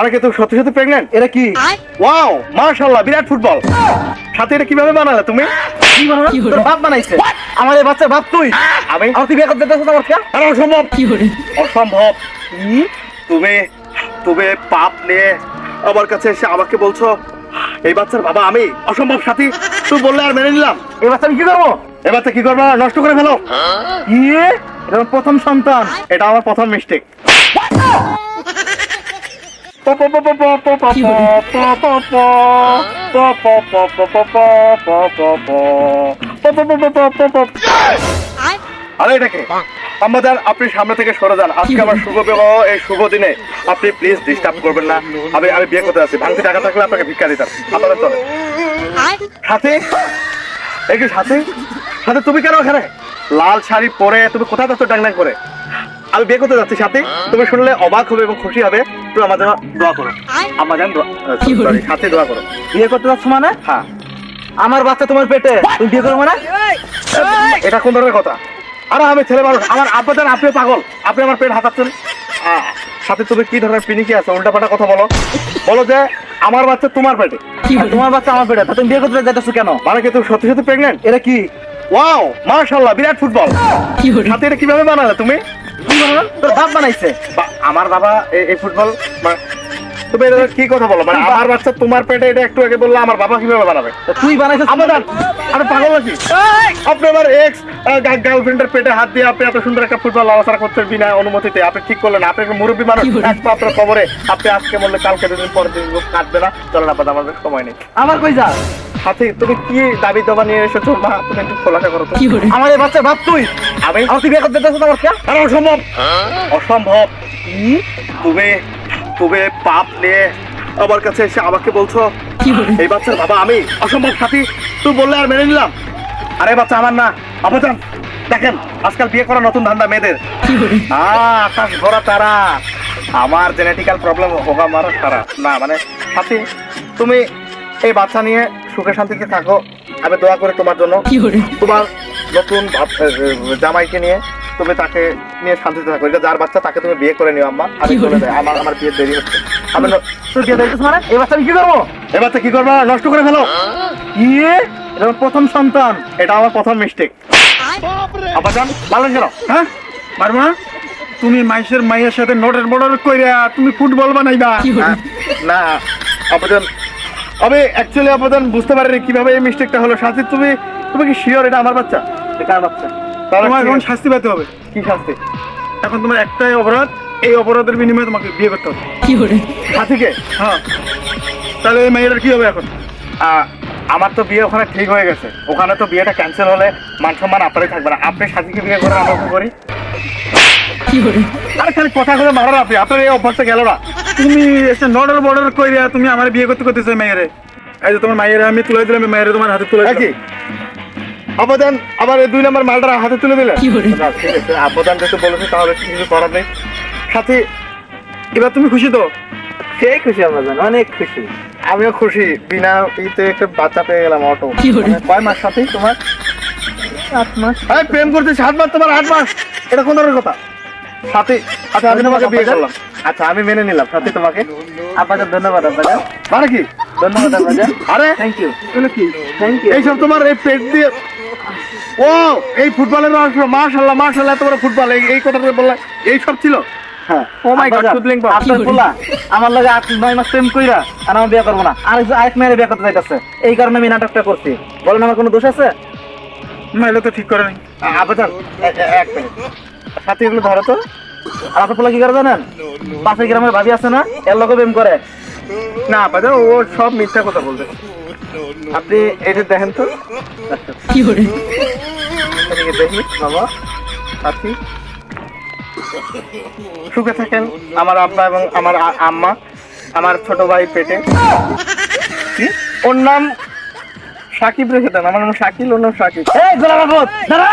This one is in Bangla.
মানে কি তুমি সত্যি সত্যি প্রেগন্যান্ট? এটা কি? ওয়াও, মাশাআল্লাহ, বিরাট ফুটবল। সাথে এটা কিভাবে বানালে তুমি? কি বানালে? তোর বাপ বানাইছে। আমার এই বাচ্চার বাপ তুই। আমি তুই বিয়ে করতে চাচ্ছিস আমার কে? আরে অসম্ভব। কি করে? অসম্ভব। তুমি তুমি পাপ নিয়ে আমার কাছে এসে আমাকে বলছো এই বাচ্চার বাবা আমি? অসম্ভব সাথী, তুই বললে আর মেনে নিলাম। এই বাচ্চা আমি কি করবো? এই বাচ্চা কি করবো? নষ্ট করে ফেলো। কি? এটা আমার প্রথম সন্তান, এটা আমার প্রথম মিস্টেক। আরে এটাকে আমাদের, আপনি সামনে থেকে সরে যান। আজকে আমার শুভ বিবাহ, এই শুভ দিনে আপনি প্লিজ ডিস্টার্ব করবেন না। আমি বিয়ে করতে যাচ্ছি। ভাঙতি টাকা থাকলে আপনাকে ভিক্ষা দিতাম। আপনারা চলে সাথে। এই কি সাথে? সাথে তুমি কেন এখানে? লাল শাড়ি পরে তুমি কোথায় যাচ্ছ ডাং করে? আমি বিয়ে করতে যাচ্ছি সাথে। তুমি শুনলে অবাক হবে এবং খুশি হবে। তুমি আমার জন্য দোয়া করো। আমার জন্য সাথে দোয়া করো। বিয়ে করতে যাচ্ছ মানে? হ্যাঁ। আমার বাচ্চা তোমার পেটে, তুমি বিয়ে করো মানে? এটা কোন ধরনের কথা? আরে আমি ছেলে মানুষ, আমার আব্বা জান আপনি পাগল, আপনি আমার পেট হাতাচ্ছেন। সাথে তুমি কি ধরনের পিনিকি আছে? উল্টাপাল্টা কথা বলো। বলো যে আমার বাচ্চা তোমার পেটে, তোমার বাচ্চা আমার পেটে, তুমি বিয়ে করতে যাইতেছো কেন? মানে কি তুমি সত্যি সত্যি প্রেগন্যান্ট? এটা কি? ওয়াও, মাশাআল্লাহ, বিরাট ফুটবল। সাথে এটা কিভাবে বানালে তুমি? কি বানালে? তোর বাপ বানাইছে। আমার বাবা এই ফুটবল। তুমি এটা কি কথা বলো? মানে আমার বাচ্চা তোমার পেটে, এটা একটু আগে বললে আমার বাবা কিভাবে বানাবে? তুই বানাইছিস? আরে পাগল নাকি আপনি? আমার এক্স গার্লফ্রেন্ডের পেটে হাত দিয়ে আপনি এত সুন্দর একটা ফুটবল আলোচনা করছেন বিনা অনুমতিতে। আপনি ঠিক করলেন। আপনি একটা মুরব্বী মানুষ, এক পা আপনার খবরে। আপনি আজকে বললে কালকে দুদিন পরের দিন কাটবে না। চলেন আপনার, আমাদের সময় নেই। আমার কই যা সাথে? তুমি কি দাবি দাবা নিয়ে এসেছো? মা, তুমি একটু খোলাসা করো তো। আমার এই বাচ্চা বাপ তুই। আমি তুই বিয়ে করতে চাচ্ছিস আমার কে? আরে অসম্ভব। অসম্ভব। তুমি তুমি পাপ নিয়ে আমার কাছে এসে আমাকে বলছো এই বাচ্চার বাবা আমি? অসম্ভব সাথী, তুই বললে আর মেনে নিলাম। আরে বাচ্চা আমার না। আপাতত দেখেন আজকাল বিয়ে করা নতুন ধান্দা মেয়েদের। আকাশ ভরা তারা। আমার জেনেটিক্যাল প্রবলেম হোগা মারা তারা না। মানে সাথী, তুমি এই বাচ্চা নিয়ে সুখে শান্তিতে থাকো। আমি দোয়া করি তোমার জন্য। তোমার নতুন জামাইকে নিয়ে তুমি তাকে নিয়ে শান্তিতে থাকো। এটা যার বাচ্চা তাকে তুমি বিয়ে করে নিও আম্মা। আমি চলে যাই, আমার বিয়ে দেরি হচ্ছে। আমি তোর বিয়ে দেরি হচ্ছে মানে? এই বাচ্চা আমি কি করবো? এই বাচ্চা কি করবো? নষ্ট করে ফেলো। কি? এটা আমার প্রথম সন্তান, এটা আমার প্রথম মিস্টেক। আব্বা জান ভালো কেন? হ্যাঁ পারবো না। তুমি মাইশের মাইয়ের সাথে নোটের বর্ডার কইরা তুমি ফুটবল বানাইবা? না আব্বা জান, আমি অ্যাকচুয়ালি আপাতত বুঝতে পারিনি কিভাবে এই মিস্টেকটা হলো। সাথী, তুমি কি শিওর এটা আমার বাচ্চা? এটা কার বাচ্চা? তোমার এখন শাস্তি পেতে হবে। কি শাস্তি? এখন তোমার একটাই অপরাধ, এই অপরাধের বিনিময়ে তোমাকে বিয়ে করতে হবে। কি করে? সাথীকে? হ্যাঁ। তাহলে এই মেয়েটার কি হবে এখন? আমার তো বিয়ে ওখানে ঠিক হয়ে গেছে। ওখানে তো বিয়েটা ক্যান্সেল হলে মান সম্মান আপনারই থাকবে না। আপনি সাথীকে বিয়ে করে আমাকে করি? কি করে? আরে খালি কথা করে মারার আপনি, আপনার এই অভ্যাসটা গেল না। তুমি এসে নর্ডার বর্ডার কইরা তুমি আমার বিয়ে করতে মেয়েরে। এই যে তোমার মায়ের আমি তুলে দিলাম, মেয়েরে তোমার হাতে তুলে কি আবেদন? আবার এই 2 নম্বর মালটা হাতে তুলে দিলে? ঠিক আছে, আবেদন যেহেতু বলেছে তাহলে কিছু করার নেই। সাথী, এবার তুমি খুশি তো? সেই খুশি আবেদন, অনেক খুশি। আমিও খুশি। বিনা ইতে একটা বাচ্চা পেয়ে গেলাম। অটো কয় মাস সাথী তোমার? 7 মাস। আরে প্রেম করতে 7 মাস, তোমার 8 মাস? এটা কোন ধরনের কথা সাথী? আচ্ছা আমি তোমাকে বিয়ে করলাম। আচ্ছা আমি মেনে নিলাম সাথী তোমাকে। আপনাদের ধন্যবাদ। আপনাদের মানে কি ধন্যবাদ আপনাদের? আরে থ্যাংক ইউ। কি থ্যাংক ইউ? এইসব তোমার এই পেট দিয়ে। ও এই ফুটবলের মাশাআল্লাহ মাশাআল্লাহ, তোমার ফুটবল এই কথাটা বললা এই সব ছিল? হ্যাঁ। ও মাই গড, সুদলিং বাপ আপনার বলা আমার লাগে 8-9 মাস প্রেম কইরা আর আমি বিয়ে করব না। আরেক মেয়ের বিয়ে করতে যাইতাছে, এই কারণে আমি নাটকটা করছি। বলেন আমার কোনো দোষ আছে? না, এটা তো ঠিক করে নাই। আবেদন এক মিনিট সাথী, এগুলো ধরো তো। আর আপনার পোলা কি করে জানেন? পাশের গ্রামের ভাবি আছে না, এর লোকে প্রেম করে। না আপাতত ও সব মিথ্যা কথা বলবে। আপনি এটা দেখেন তো। কি করে দেখি বাবা সাথী? সুখে থাকেন আমার আব্বা এবং আমার আম্মা, আমার ছোট ভাই পেটে। ওর নাম সাকিব রেখে দেন। আমার নাম শাকিল, ওর নাম সাকিব। এই গোলাপ দাঁড়া।